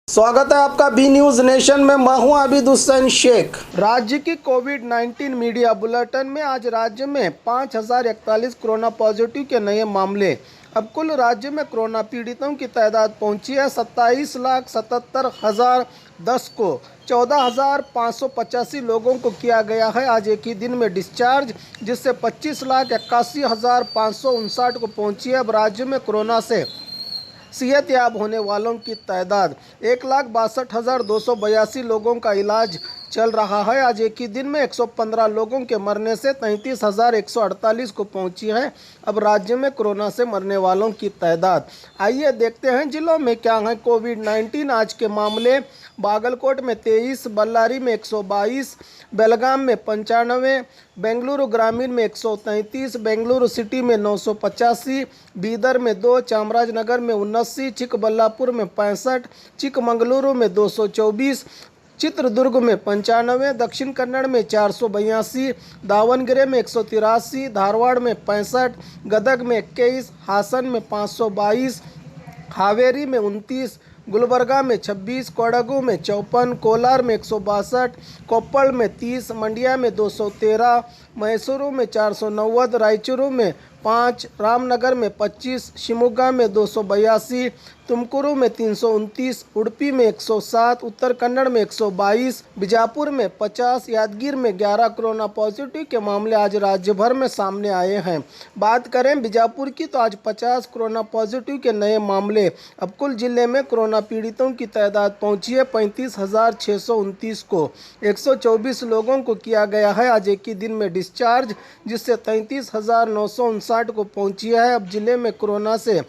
स्वागत है आपका बी न्यूज नेशन में। मैं हूं आबिद हुसैन शेख। राज्य की कोविड-19 मीडिया बुलेटिन में आज राज्य में 5041 कोरोना पॉजिटिव के नए मामले। अब कुल राज्य में कोरोना पीड़ितों की तादाद पहुंची है 27,77,010 को। 14,585 लोगों को किया गया है आज एक ही दिन में डिस्चार्ज, जिससे 25,81,559 को पहुंची है। अब राज्य में कोरोना से सेहतयाब होने वालों की तादाद 1,62,282 लोगों का इलाज चल रहा है। आज एक ही दिन में 115 लोगों के मरने से 33,148 को पहुंची है अब राज्य में कोरोना से मरने वालों की तादाद। आइए देखते हैं जिलों में क्या है कोविड-19 आज के मामले। बागलकोट में 23, बल्लारी में 122, बेलगाम में 95, बेंगलुरु ग्रामीण में 133, बेंगलुरु सिटी में 985, बीदर में 2, चामराजनगर में 79, चिकबल्लापुर में 65, चिकमंगलुरु में 224, चित्रदुर्ग में 95, दक्षिण कन्नड़ में 482, दावणगेरे में 183, धारवाड़ में 65, गदग में 21, हासन में 522, हावेरी में 29, गुलबर्गा में 26, कोडगु में 54, कोलार में 162, कोप्पल में 30, मंडिया में 213, मैसूरू में 490, रायचूरू में 5, रामनगर में 25, शिमोगा में 282, तुमकुरु में 329, उडुपी में 107, उत्तर कन्नड़ में 122, बीजापुर में 50, यादगीर में 11 कोरोना पॉजिटिव के मामले आज राज्य भर में सामने आए हैं। बात करें बीजापुर की तो आज 50 कोरोना पॉजिटिव के नए मामले। अब कुल जिले में कोरोना पीड़ितों की तादाद पहुंची है 35,629 को। 124 लोगों को किया गया है आज एक ही दिन में डिस्चार्ज, जिससे 33,959 को पहुंची है अब जिले में कोरोना से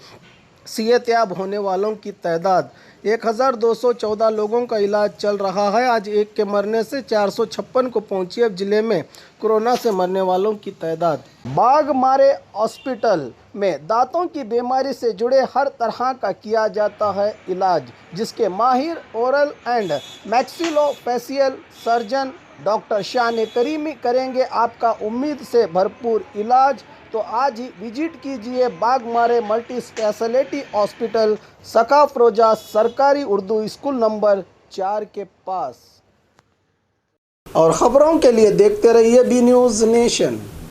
सेहतयाब होने वालों की तादाद। 1,214 लोगों का इलाज चल रहा है। आज एक के मरने से 456 को पहुंची अब जिले में कोरोना से मरने वालों की तादाद। बाघमारे हॉस्पिटल में दांतों की बीमारी से जुड़े हर तरह का किया जाता है इलाज, जिसके माहिर oral and maxillofacial surgeon doctor शान करीमी करेंगे आपका उम्मीद से भरपूर इलाज। तो आज ही विजिट कीजिए बाघमारे मल्टी स्पेशलिटी हॉस्पिटल, सकाफरोजा सरकारी उर्दू स्कूल नंबर 4 के पास। और खबरों के लिए देखते रहिए बी न्यूज़ नेशन।